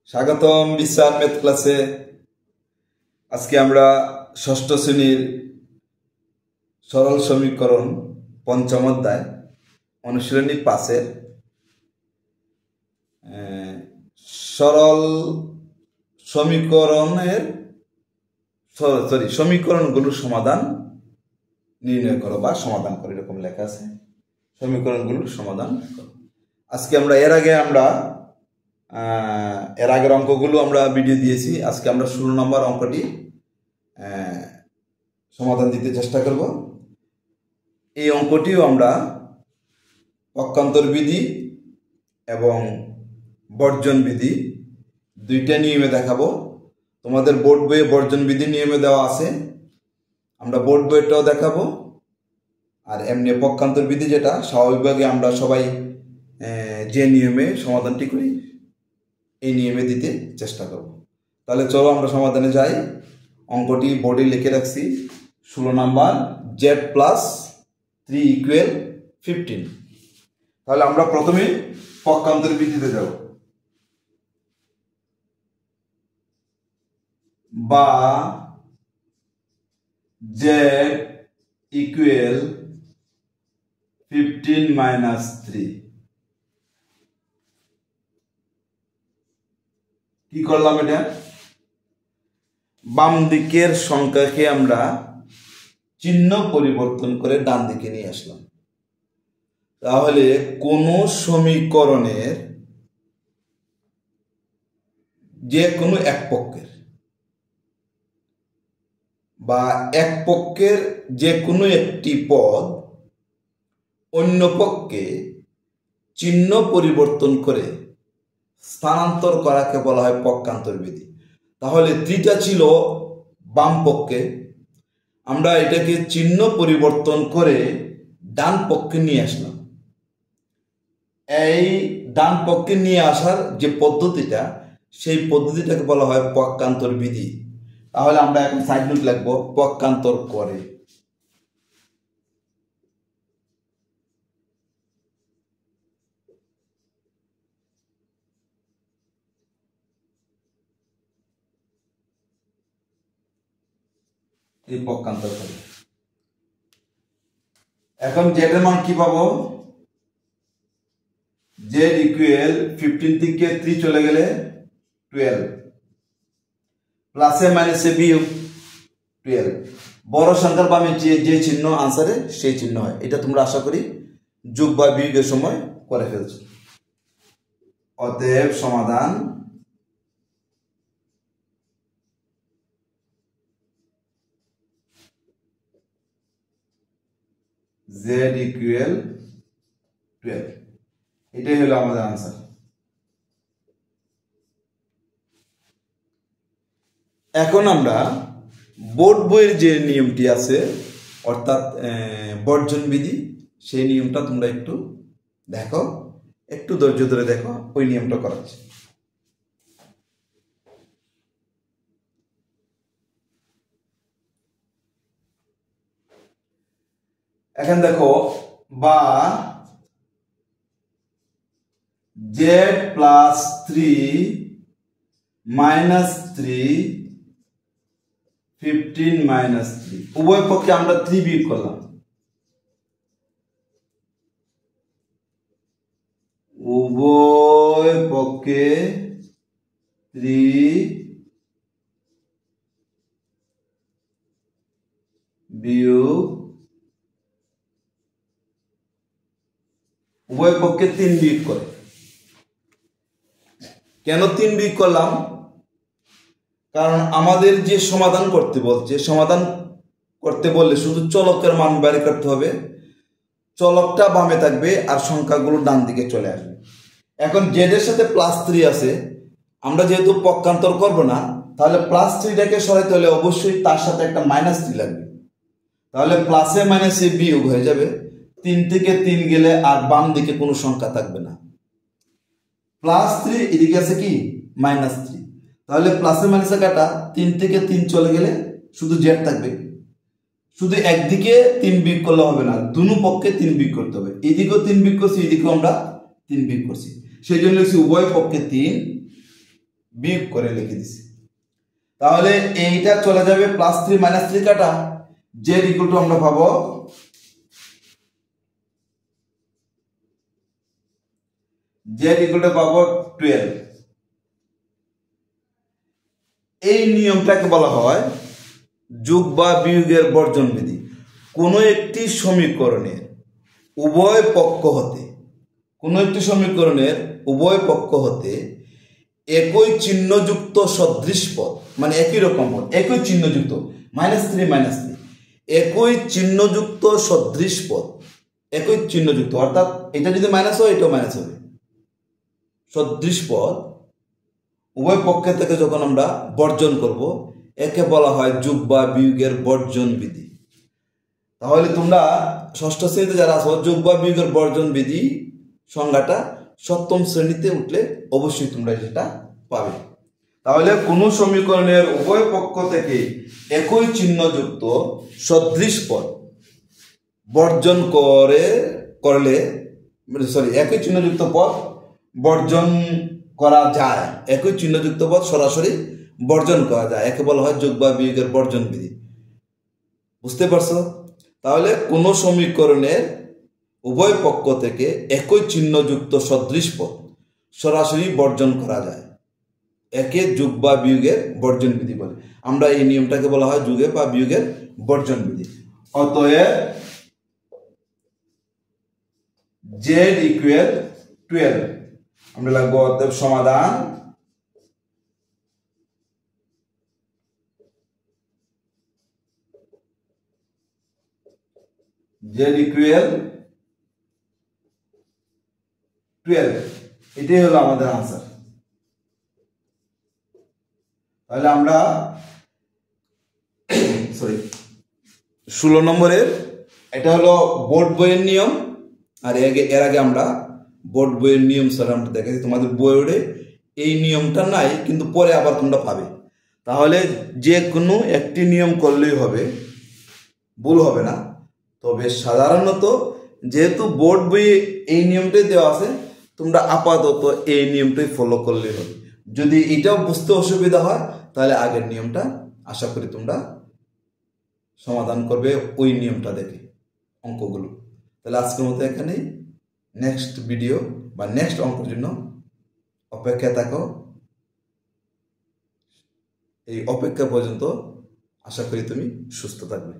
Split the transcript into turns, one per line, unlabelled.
স্বাগতম বিশাল ম্যাথ ক্লাসে। আজকে আমরা ষষ্ঠ শ্রেণীর সরল সমীকরণ পঞ্চম অধ্যায় অনুশীলনী 5-এর সরল সমীকরণগুলোর সমাধান নির্ণয় করো বা সমাধান করো, এরকম লেখা আছে। সমীকরণগুলোর সমাধান করো। আজকে আমরা এর আগের অঙ্কগুলো আমরা ভিডিও দিয়েছি। আজকে আমরা 16 নম্বর অঙ্কটি সমাধান দিতে চেষ্টা করব। এই অঙ্কটিও আমরা পক্ষান্তর বিধি এবং বর্জন বিধি দুইটা নিয়মে দেখাবো। তোমাদের বোর্ড বইয়ে বর্জন বিধি নিয়মে দেওয়া আছে, আমরা বোর্ড বইটাও দেখাবো। আর এমনি পক্ষান্তর বিধি যেটা স্বাভাবিকভাবে আমরা সবাই যে নিয়মে সমাধানটি করি এই নিয়মে দিতে চেষ্টা করব। তাহলে চলো আমরা সমাধানে যাই। অঙ্কটি বোর্ডে লিখে রাখছি 16 নাম্বার z+3 = 15। তাহলে আমরা প্রথমে পক্ষান্তর বিধিতে যাব, বা z = 15 - 3। কি করলাম? এটা বাম দিকের সংখ্যাকে আমরা চিহ্ন পরিবর্তন করে ডান দিকে নিয়ে আসলাম। তাহলে কোন সমীকরণের যে কোনো এক পক্ষের বা এক পক্ষের যে কোনো একটি পদ অন্য পক্ষে চিহ্ন পরিবর্তন করে স্থানান্তর করাকে বলা হয় পক্ষান্তর বিধি। তাহলে 3টা ছিল বাম পক্ষে, আমরা এটাকে চিহ্ন পরিবর্তন করে ডান পক্ষে নিয়ে আসলাম। এই ডান পক্ষে নিয়ে আসার যে পদ্ধতিটা, সেই পদ্ধতিটাকে বলা হয় পক্ষান্তর বিধি। তাহলে আমরা এখন সাইড নোট লিখবো পক্ষান্তর করে। এই পক্ষান্তর করে। এখন z এর মান কি পাবো? z = 15 থেকে 3 চলে গেলে 12, প্লাসে মাইনাসে বিয়োগ 12। বড় সংখ্যার বামে যে চিহ্ন আনসারে সেই চিহ্ন হয়। এটা তোমরা আশা করি যোগ বা বিয়োগের সময় করে ফেলছো। অতএব সমাধান z = 12। এটাই হলো আমাদের আনসার। এখন আমরা বোর্ড বইয়ের যে নিয়মটি আছে, অর্থাৎ বর্জন বিধি, সেই নিয়মটা তোমরা একটু দেখো, একটু ধৈর্য ধরে দেখো, ওই নিয়মটা করাচ্ছি। এখন দেখো, বা z+3 - 3 15 - 3, উভয় পক্ষে আমরা 3 বিয়োগ করলাম। উভয় পক্ষে 3 বিয়োগ, উভয় পক্ষে 3 বিয়োগ করে। কেন 3 বিয়োগ করলাম? কারণ আমাদের যে সমাধান করতে বলছে, সমাধান করতে বললে শুধু চলকের মান বের করতে হবে। চলকটা বামে থাকবে আর সংখ্যাগুলো ডান দিকে চলে আসবে। এখন z এর সাথে +3 আছে, আমরা যেহেতু পক্ষান্তর করব না, তাহলে +3টাকে সরাইতে হলে অবশ্যই তার সাথে একটা -3 লাগবে। তাহলে প্লাসে মাইনাসে বিয়োগ হয়ে যাবে। 3 থেকে 3 গেলে আর বাম দিকে কোনো সংখ্যা থাকবে না। +3 এদিকে আছে কি -3, তাহলে প্লাসে মাইনাসে কাটা 3 থেকে 3 চলে গেলে শুধু z থাকবে। শুধু একদিকে 3 বিয়োগ করলে হবে না, দুনো পক্ষে 3 বিয়োগ করতে হবে। এদিকেও 3 বিয়োগ করছি, এদিকেও আমরা 3 বিয়োগ করছি। সেই জন্য লিখছি উভয় পক্ষে 3 বিয়োগ করে লিখে দিছি। তাহলে এইটা চলে যাবে +3 -3 কাটা, z ইকুয়াল টু আমরা পাবো পাবো 12। এই নিয়মটাকে বলা হয় যোগ বা বিয়োগের বর্জন বিধি। কোনো একটি সমীকরণের উভয় পক্ষ হতে একই চিহ্নযুক্ত সদৃশ পদ, মানে একই রকম পদ, একই চিহ্নযুক্ত -3 একই চিহ্নযুক্ত সদৃশ পদ, একই চিহ্নযুক্ত অর্থাৎ এটা যদি মাইনাস হয় এটাও মাইনাস হবে, সদৃশ পদ উভয় পক্ষ থেকে যখন আমরা বর্জন করব একে বলা হয় যোগ বা বিয়োগের বর্জন বিধি। তাহলে তোমরা ষষ্ঠ শ্রেণীতে যারা আছো, যোগ বা বিয়োগের বর্জন বিধি সংজ্ঞাটা সপ্তম শ্রেণীতে উঠলে অবশ্যই তোমরা সেটা পাবে। তাহলে কোন সমীকরণের উভয় পক্ষ থেকে একই চিহ্নযুক্ত সদৃশ পদ বর্জন করলে একই চিহ্নযুক্ত পদ বর্জন করা যায়, একই চিহ্নযুক্ত পদ সরাসরি বর্জন করা যায়, একে বলা হয় যোগ বা বিয়োগের বর্জন বিধি। বুঝতে পারছো? তাহলে কোন সমীকরণের উভয় পক্ষ থেকে একই চিহ্নযুক্ত সদৃশ পদ সরাসরি বর্জন করা যায়, একে যোগ বা বিয়োগের বর্জন বিধি বলে। আমরা এই নিয়মটাকে বলা হয় যোগ বা বিয়োগের বর্জন বিধি। অতএব z ইকুয়াল 12, আমরা লিখব অতএব সমাধান z ইকুয়াল 12, এটাই হলো আমাদের আনসার। তাহলে আমরা 16 নম্বরের এটা হলো বোর্ড বইয়ের নিয়ম, আর এর আগে আমরা বোর্ড বইয়ের নিয়ম স্যার আমরা দেখেছি। তোমাদের বোর্ডে এই নিয়মটা নাই, কিন্তু পরে আবার তোমরা পাবে। তাহলে যে কোনো একটি নিয়ম করলেই হবে, ভুল হবে না। তবে সাধারণত যেহেতু বোর্ড বইয়ে এই নিয়মটাই দেওয়া আছে, তোমরা আপাতত এই নিয়মটাই ফলো করলেই হবে। যদি এটাও বুঝতে অসুবিধা হয় তাহলে আগের নিয়মটা আশা করি তোমরা সমাধান করবে ওই নিয়মটা দেখে অঙ্কগুলো। তাহলে আজকের মতো এখানেই, নেক্সট ভিডিও বা নেক্সট অঙ্কের জন্য অপেক্ষায় থাকো। এই অপেক্ষা পর্যন্ত আশা করি তুমি সুস্থ থাকবে।